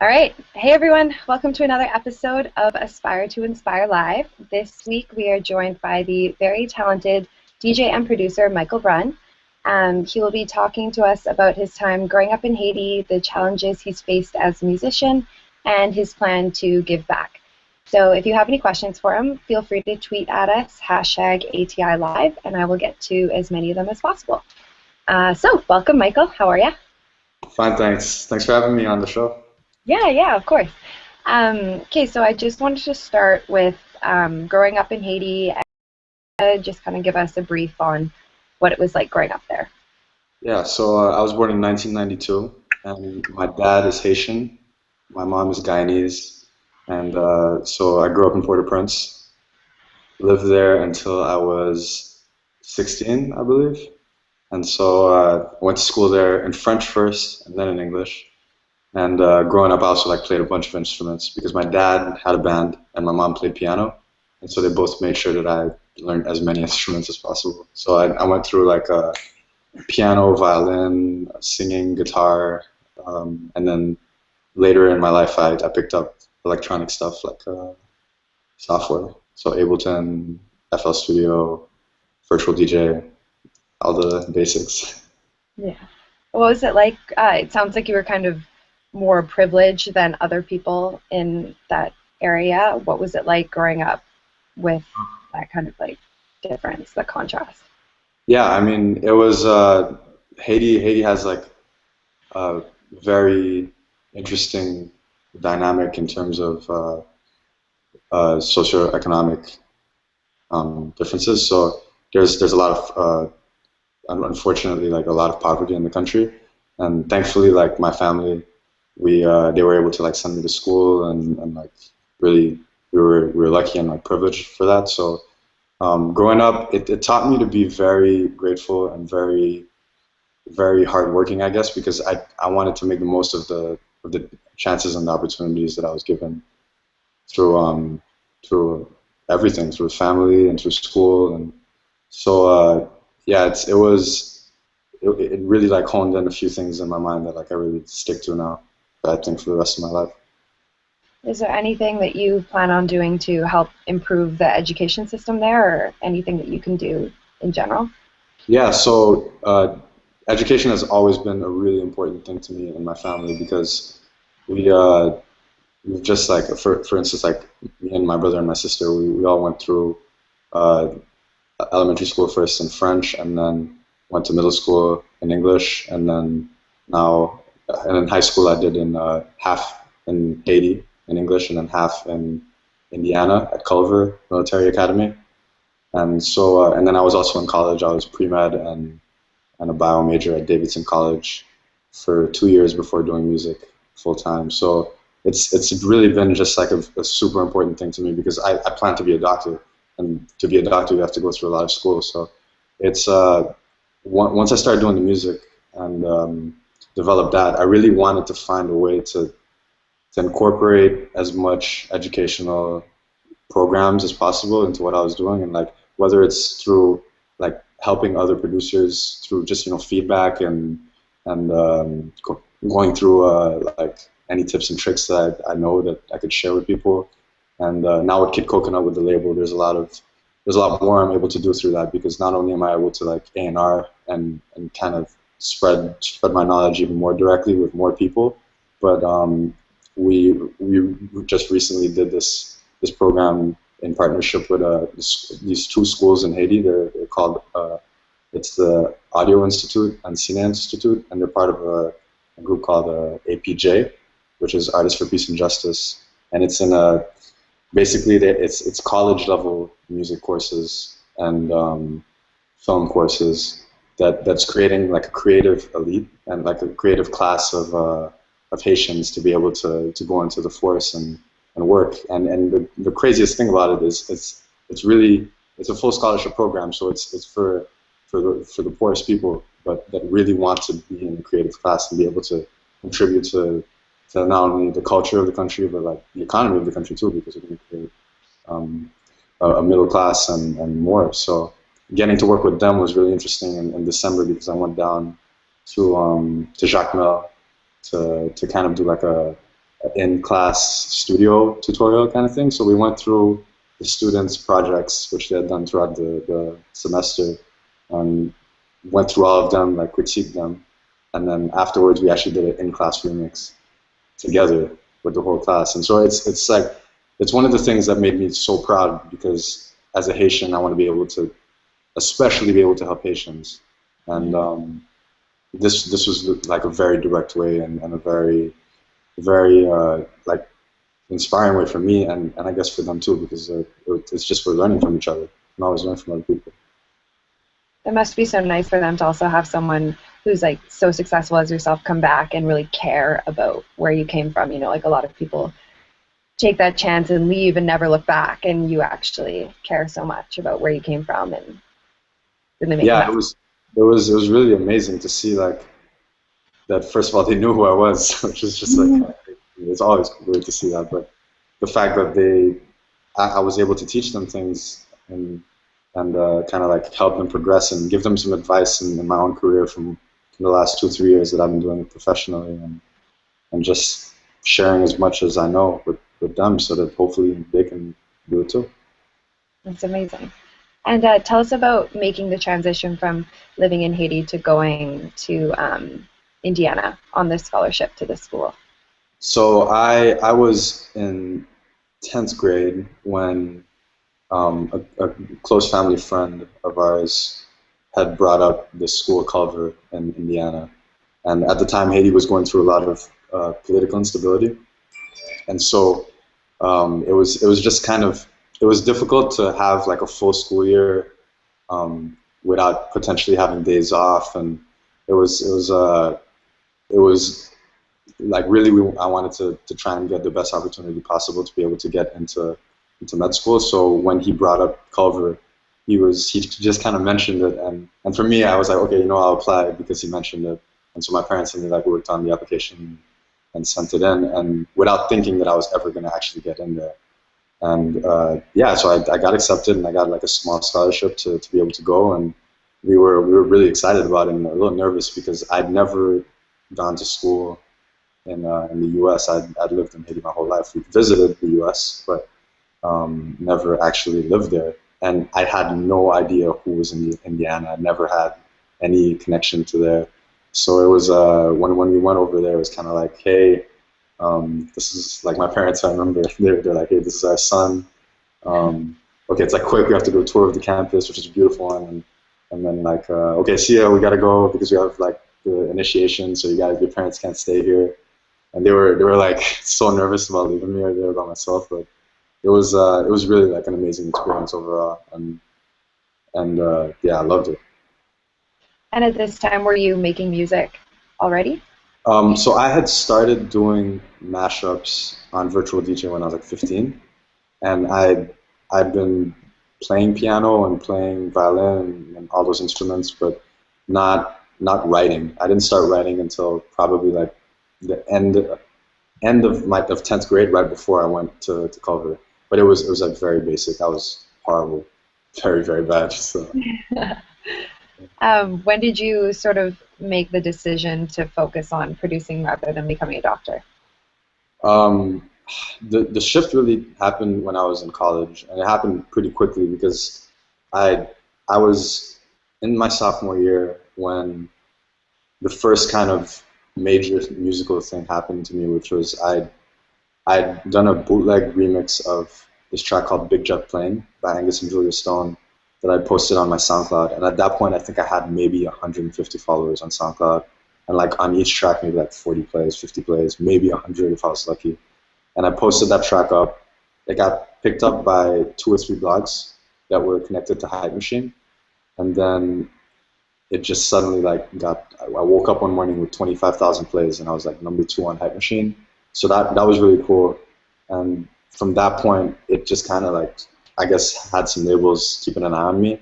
All right. Hey, everyone. Welcome to another episode of Aspire to Inspire Live. This week, we are joined by the very talented DJ and producer, Michael Brun. He will be talking to us about his time growing up in Haiti, the challenges he's faced as a musician, and his plan to give back. So if you have any questions for him, feel free to tweet at us, #ATI Live, and I will get to as many of them as possible. So welcome, Michael. How are you? Fine, thanks. Thanks for having me on the show. Yeah, of course. Okay, so I just wanted to start with growing up in Haiti. Just kind of give us a brief on what it was like growing up there. Yeah, so I was born in 1992, and my dad is Haitian, my mom is Guyanese, and so I grew up in Port-au-Prince, lived there until I was 16, I believe, and so I went to school there in French first, and then in English. And growing up, I also played a bunch of instruments because my dad had a band and my mom played piano, and so they both made sure that I learned as many instruments as possible. So I went through piano, violin, singing, guitar, and then later in my life, I picked up electronic stuff like software. So Ableton, FL Studio, Virtual DJ, all the basics. Yeah. What was it like? It sounds like you were kind of more privileged than other people in that area. What was it like growing up with that kind of difference, the contrast? Yeah, I mean, it was Haiti. Haiti has a very interesting dynamic in terms of socioeconomic differences. So there's a lot of unfortunately a lot of poverty in the country, and thankfully my family they were able to send me to school and really we were lucky and privileged for that. So growing up, it taught me to be very grateful and very hardworking, I guess, because I wanted to make the most of the chances and the opportunities that I was given through everything, through family and through school. And so yeah, it really honed in a few things in my mind that I really stick to now, I think, for the rest of my life. Is there anything that you plan on doing to help improve the education system there, or anything that you can do in general? Yeah, so education has always been a really important thing to me and my family because we've just for instance, me and my brother and my sister, we all went through uh, elementary school first in French, and then went to middle school in English, and then now and in high school I did in half in Haiti in English and then half in Indiana at Culver Military Academy. And so and then I was also in college. I was pre-med and a bio major at Davidson College for 2 years before doing music full time. So it's really been just a super important thing to me because I plan to be a doctor, and to be a doctor you have to go through a lot of school. So it's once I started doing the music and developed that, I really wanted to find a way to incorporate as much educational programs as possible into what I was doing, and whether it's through helping other producers through just feedback and going through any tips and tricks that I know that I could share with people. And now with Kid Coconut, with the label, there's a lot more I'm able to do through that, because not only am I able to A&R and kind of spread my knowledge even more directly with more people, but we just recently did this program in partnership with these two schools in Haiti. They're called it's the Audio Institute and Cine Institute, and they're part of a group called APJ, which is Artists for Peace and Justice, and it's in basically it's college level music courses and film courses that's creating a creative elite and a creative class of Haitians to be able to go into the force and work. And the craziest thing about it is it's a full scholarship program, so it's for the poorest people, but that really want to be in a creative class and be able to contribute to not only the culture of the country, but the economy of the country too, because we're going to create a middle class and more. So getting to work with them was really interesting in December, because I went down to Jacmel to kind of do a in-class studio tutorial kind of thing. So we went through the students' projects, which they had done throughout the semester, and went through all of them, like critiqued them, and then afterwards we actually did an in-class remix together with the whole class. And so it's like it's one of the things that made me so proud because as a Haitian, I want to be able to, especially be able to help Haitians, and this was like a very direct way and a very like inspiring way for me and I guess for them too because it's just we're learning from each other and always learn from other people. It must be so nice for them to also have someone who's like so successful as yourself come back and really care about where you came from. You know, like a lot of people take that chance and leave and never look back, and you actually care so much about where you came from and really make an Yeah, effort. it was really amazing to see like that. First of all, they knew who I was, which is just like it's always great to see that. But the fact that I was able to teach them things and kind of like help them progress and give them some advice in my own career from the last 2 3 years that I've been doing it professionally and just sharing as much as I know with them so that hopefully they can do it too. That's amazing. And tell us about making the transition from living in Haiti to going to Indiana on this scholarship to this school. So I was in 10th grade when a close family friend of ours had brought up this school Culver in Indiana. And at the time, Haiti was going through a lot of political instability. And so it was just kind of, it was difficult to have like a full school year without potentially having days off. And it was like really I wanted to try and get the best opportunity possible to be able to get into med school. So when he brought up Culver, he just kind of mentioned it, and for me I was like, okay, I'll apply because he mentioned it. And so my parents and me like worked on the application and sent it in, and without thinking that I was ever going to actually get in there. And yeah, so I got accepted and I got like a small scholarship to be able to go, and we were really excited about it and a little nervous because I'd never gone to school in the U.S. I'd lived in Haiti my whole life. We visited the U.S., but never actually lived there. And I had no idea who was in Indiana. I never had any connection to there. So it was when we went over there, it was kind of like, hey, this is like my parents. I remember they're like, hey, this is our son. Okay, it's like quick. We have to do a tour of the campus, which is a beautiful one, and then like, okay, see ya. We gotta go because we have like the initiation. So your parents can't stay here. And they were like so nervous about leaving me there by myself, but it was really like an amazing experience overall, and yeah, I loved it. And at this time, were you making music already? So I had started doing mashups on virtual DJ when I was like 15, and I'd been playing piano and playing violin and all those instruments, but not writing. I didn't start writing until probably like the end of 10th grade, right before I went to Culver. But it was like very basic. I was horrible, very very bad. So When did you sort of make the decision to focus on producing rather than becoming a doctor? um, the shift really happened when I was in college, and it happened pretty quickly because I I was in my sophomore year when the first kind of major musical thing happened to me, which was I'd done a bootleg remix of this track called Big Jet Plane by Angus and Julia Stone that I posted on my SoundCloud. And at that point, I think I had maybe 150 followers on SoundCloud. And like on each track, maybe like 40 plays, 50 plays, maybe 100 if I was lucky. And I posted that track up. It got picked up by 2 or 3 blogs that were connected to Hype Machine. And then it just suddenly like I woke up one morning with 25,000 plays, and I was like #2 on Hype Machine. So that was really cool. And from that point, it just kind of like, I guess, had some labels keeping an eye on me,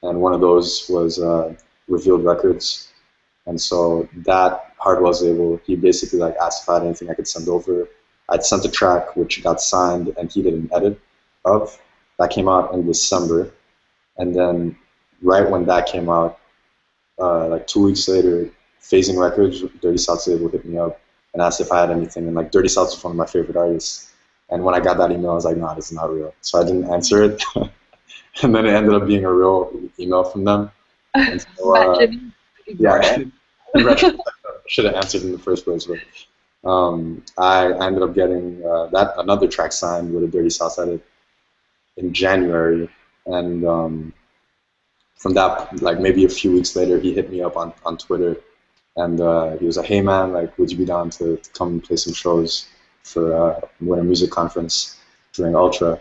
and one of those was Revealed Records. And so that Hardwell's label, he basically like asked if I had anything I could send over. I'd sent a track which got signed, and he did an edit of. That came out in December, and then right when that came out, like 2 weeks later, Phasing Records, Dirty South label, hit me up, and asked if I had anything. And like Dirty South was one of my favorite artists. And when I got that email, I was like, no, this is not real. So I didn't answer it. And then it ended up being a real email from them. And so, Imagine you ignored yeah, it. in retrospect, I should have answered in the first place. But I ended up getting that another track signed with a Dirty South edit in January. And from that, like maybe a few weeks later, he hit me up on Twitter, and he was like, "Hey man, like, would you be down to come and play some shows for Winter Music Conference during Ultra?"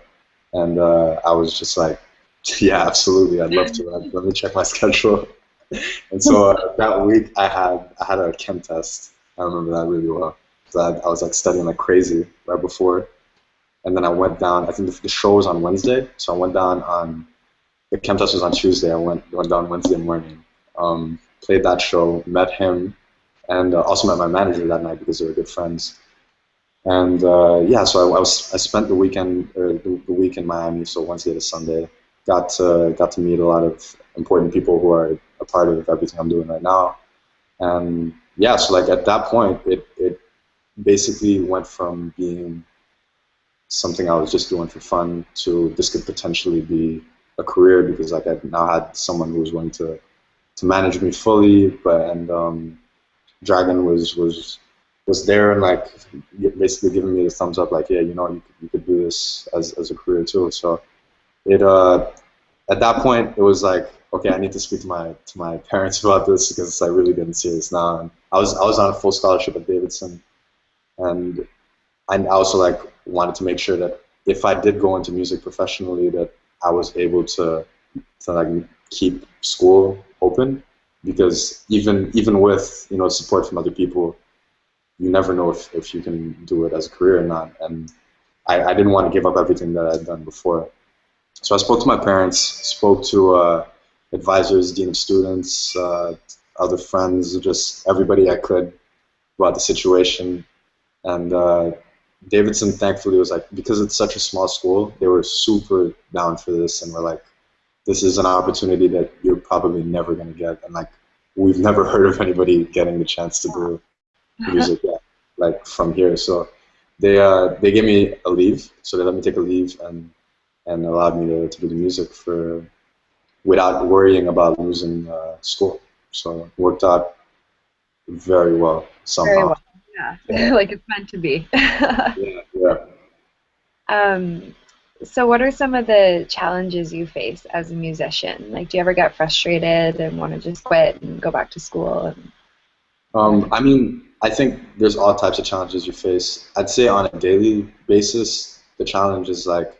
And I was just like, "Yeah, absolutely, I'd love to. Let me check my schedule." And so that week, I had a chem test. I remember that really well. So I was like studying like crazy right before, and then I went down. I think the show was on Wednesday, so I went down on the chem test was on Tuesday. I went down Wednesday morning, played that show, met him, and also met my manager that night because they were good friends. And yeah, so I spent the weekend or the week in Miami, so Wednesday to Sunday. Got to meet a lot of important people who are a part of everything I'm doing right now. And yeah, so like at that point, it basically went from being something I was just doing for fun to this could potentially be a career because like I now had someone who was willing to manage me fully, but and Dragon was there and like basically giving me the thumbs up, like yeah, you could do this as a career too. So it at that point it was like okay, I need to speak to my parents about this because it's like really getting serious now. And I was on a full scholarship at Davidson, and I also like wanted to make sure that if I did go into music professionally, that I was able to like keep school open because even with support from other people, you never know if you can do it as a career or not. And I didn't want to give up everything that I'd done before. So I spoke to my parents, spoke to advisors, dean of students, other friends, just everybody I could about the situation. And Davidson, thankfully, was like, because it's such a small school, they were super down for this and were like, this is an opportunity that you're probably never going to get. And like, we've never heard of anybody getting the chance to do music yet, like from here. So they gave me a leave. So they let me take a leave and allowed me to do the music without worrying about losing school. So it worked out very well Very somehow. well. Yeah. Yeah, Like it's meant to be. yeah, yeah. Um, so what are some of the challenges you face as a musician? Like, do you ever get frustrated and want to just quit and go back to school and whatever? I mean, I think there's all types of challenges you face. I'd say on a daily basis, the challenge is like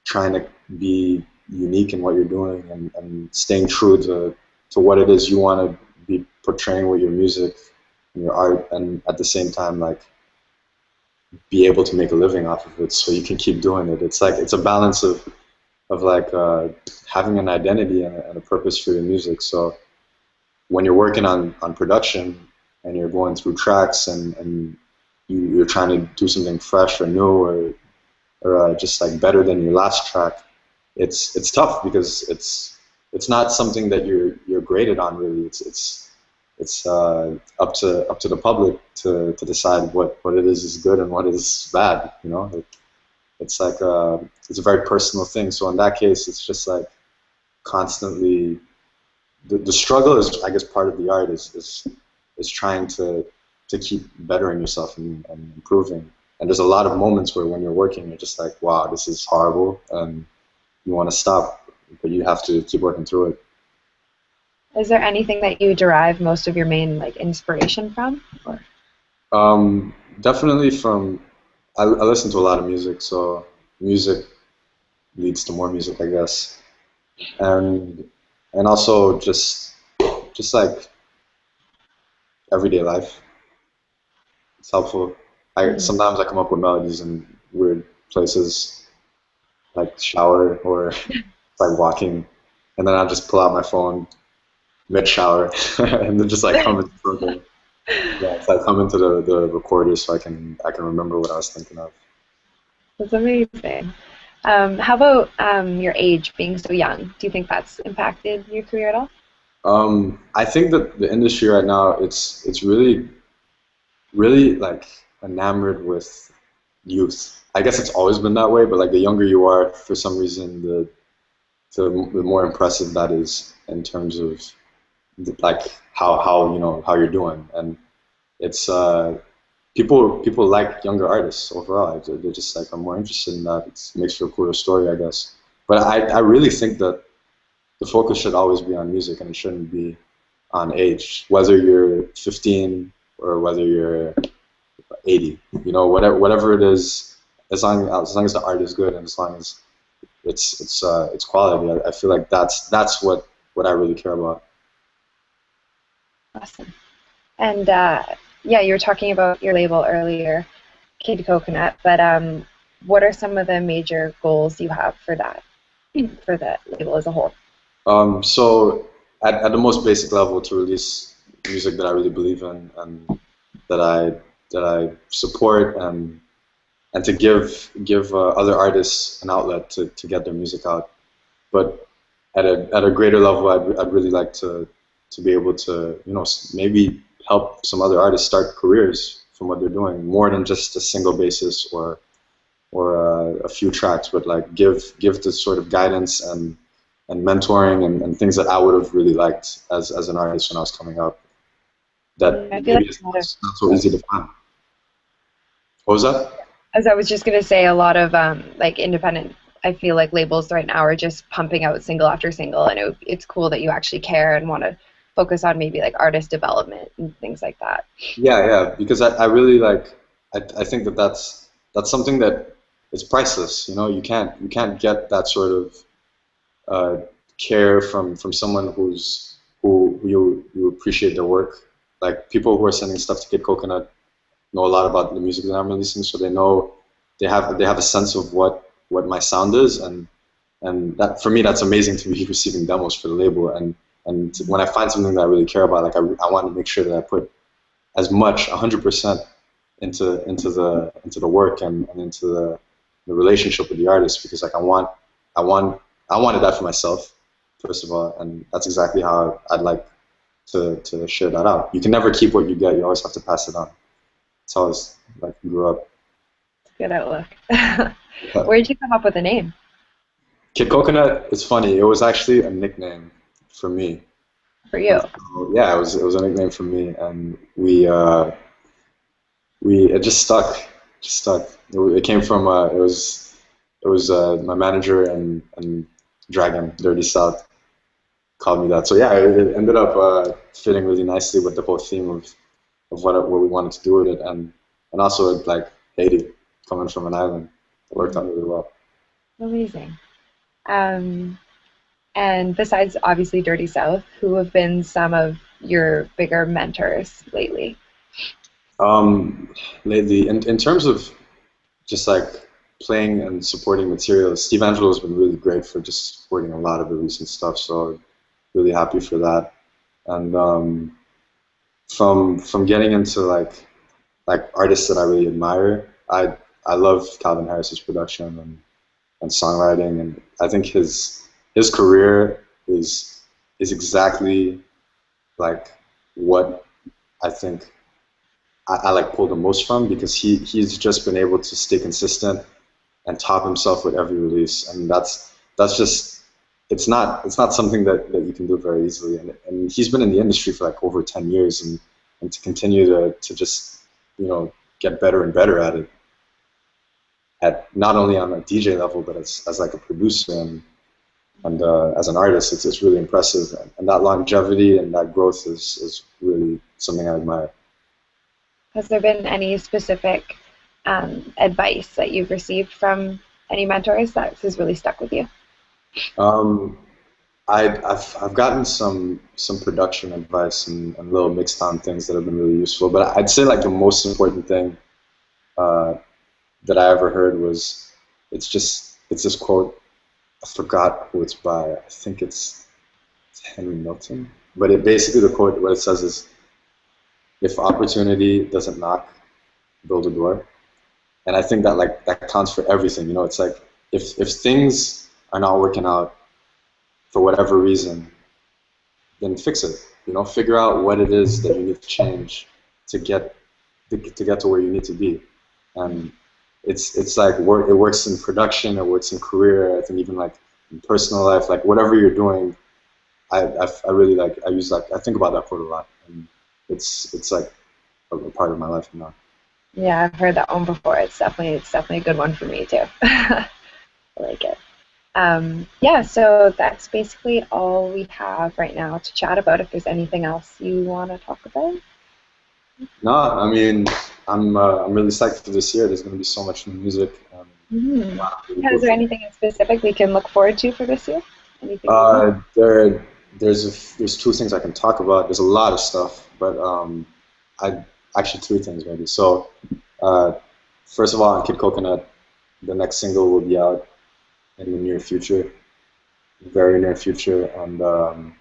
trying to be unique in what you're doing and staying true to what it is you want to be portraying with your music and your art, and at the same time, like be able to make a living off of it so you can keep doing it. It's like it's a balance of like having an identity and a purpose for your music. So when you're working on production and you're going through tracks and you're trying to do something fresh or new or just like better than your last track, it's tough because it's not something that you're graded on really. It's up to the public to decide what it is good and what is bad. It's like it's a very personal thing. So in that case, it's just like constantly the struggle is, I guess, part of the art is trying to keep bettering yourself and improving. And there's a lot of moments where when you're working, you're just like, wow, this is horrible, and you want to stop, but you have to keep working through it. Is there anything that you derive most of your main like inspiration from? Or Definitely from I listen to a lot of music, so music leads to more music, I guess, and also just like everyday life. It's helpful. I Mhm. sometimes I come up with melodies in weird places, like shower or like walking, and then I'll just pull out my phone mid shower and then just like hum into something. Yeah, it's like hum into the recorder so I can remember what I was thinking of. That's amazing. How about your age, being so young? Do you think that's impacted your career at all? I think that the industry right now it's really really like enamored with youth. I guess it's always been that way, but like the younger you are, for some reason, the more impressive that is in terms of like how how you're doing. And it's people like younger artists overall. They're just like, I'm more interested in that. It makes for a cooler story, I guess. But I really think that the focus should always be on music, and it shouldn't be on age, whether you're 15 or whether you're 80. You know, whatever it is, as long as the art is good and as long as it's quality, I feel like that's what I really care about. Awesome. And yeah, you were talking about your label earlier, Kid Coconut, but what are some of the major goals you have for that, for the label as a whole? So at the most basic level, to release music that I really believe in and that I that I support, and to give other artists an outlet to get their music out. But at a greater level, I'd really like to be able to, maybe help some other artists start careers from what they're doing, more than just a single basis or a few tracks, but like give the sort of guidance and mentoring and things that I would have really liked as an artist when I was coming up. That I feel like maybe it's a lot of, not so easy to find. What was that? as I was just gonna say, a lot of like independent. I feel like labels right now are just pumping out single after single, and it's cool that you actually care and want to focus on maybe like artist development and things like that. Yeah, yeah, because I really like I think that's something that is priceless. You can't get that sort of uh, care from someone who you appreciate their work. Like people who are sending stuff to Kid Coconut know a lot about the music that I'm releasing, so they have a sense of what my sound is, and that for me that's amazing to be receiving demos for the label, and when I find something that I really care about, like I want to make sure that I put as much 100% into the work and into the relationship with the artist, because like I want I wanted that for myself first of all, and that's exactly how I'd like to share that out. You can never keep what you get, you always have to pass it on. It's always like you grew up. Good outlook. Yeah. Where did you come up with the name Kid Coconut, it's funny, it was actually a nickname for me. for And you? so, yeah, it was a nickname for me, and we it just stuck. It came from it was my manager and Dragon Dirty South called me that. So yeah, it ended up fitting really nicely with the whole theme of what we wanted to do with it, and also like Haiti, coming from an island, it worked out really well. Amazing. Um, and besides obviously Dirty South, who have been some of your bigger mentors lately? Um, Lately, in terms of just like playing and supporting material, Steve Angelo has been really great for just supporting a lot of the recent stuff. So really happy for that. And from getting into like artists that I really admire, I love Calvin Harris's production and songwriting, and I think his career is exactly like what I think I like pull the most from, because he's just been able to stay consistent and top himself with every release, and that's just it's not something that you can do very easily, and he's been in the industry for like over 10 years, and to continue to just get better and better at it, at not only on a DJ level but as like a producer and as an artist, it's really impressive, and that longevity and that growth is really something I admire. Has there been any specific advice that you've received from any mentors that has really stuck with you? Um, I've gotten some production advice and little mixed down things that have been really useful, but I'd say like the most important thing uh, that I ever heard was it's this quote. I forgot who it's by. I think it's Henry Milton. But it basically, the quote, what it says is, if opportunity doesn't knock, build a door. And I think that like that counts for everything. It's like if things are not working out for whatever reason, then fix it. Figure out what it is that you need to change to get to get to where you need to be. And it's like work. It works in production. It works in career. I think even like in personal life, like whatever you're doing, I really like. I use like I think about that quote a lot, and it's like a part of my life now. Yeah, I've heard that one before. It's definitely a good one for me too. I like it. Yeah, so that's basically all we have right now to chat about. If there's anything else you want to talk about. No, I mean I'm really psyched for this year. There's going to be so much new music. Hmm. Really Yeah, cool is there things. anything in specific we can look forward to for this year? Anything you want? There's two things I can talk about. There's a lot of stuff, but I actually three things maybe. So uh, first of all, on Kid Coconut, the next single will be out in the near future, very near future, and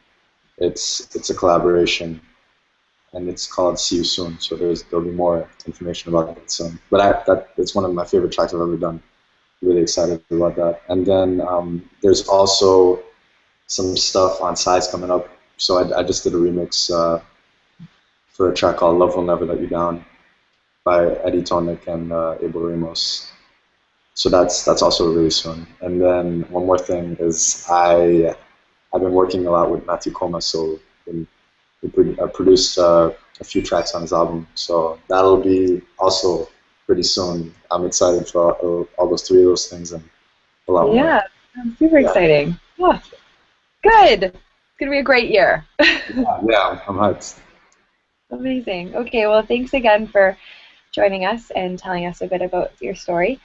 it's a collaboration, and it's called "See You Soon." So there'll be more information about it soon. But it's one of my favorite tracks I've ever done. Really excited about that. And then there's also some stuff on Size coming up. So I just did a remix for a track called "Love Will Never Let You Down" by Eddie Tonic and Abel Ramos. So that's also really soon. And then one more thing is I've been working a lot with Matthew Koma, so I produced a few tracks on his album. So that'll be also pretty soon. I'm excited for all those three of those things and a lot more. Yeah, super Yeah, exciting. Yeah, good. It's gonna be a great year. yeah, I'm hyped. Amazing. Okay, well, thanks again for joining us and telling us a bit about your story.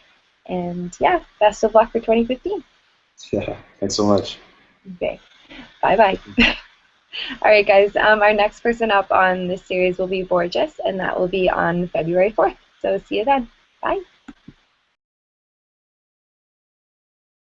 And yeah, best of luck for 2015. Yeah, thanks so much. Okay, bye bye. All right, guys. Our next person up on this series will be Borges, and that will be on February 4th. So see you then. Bye.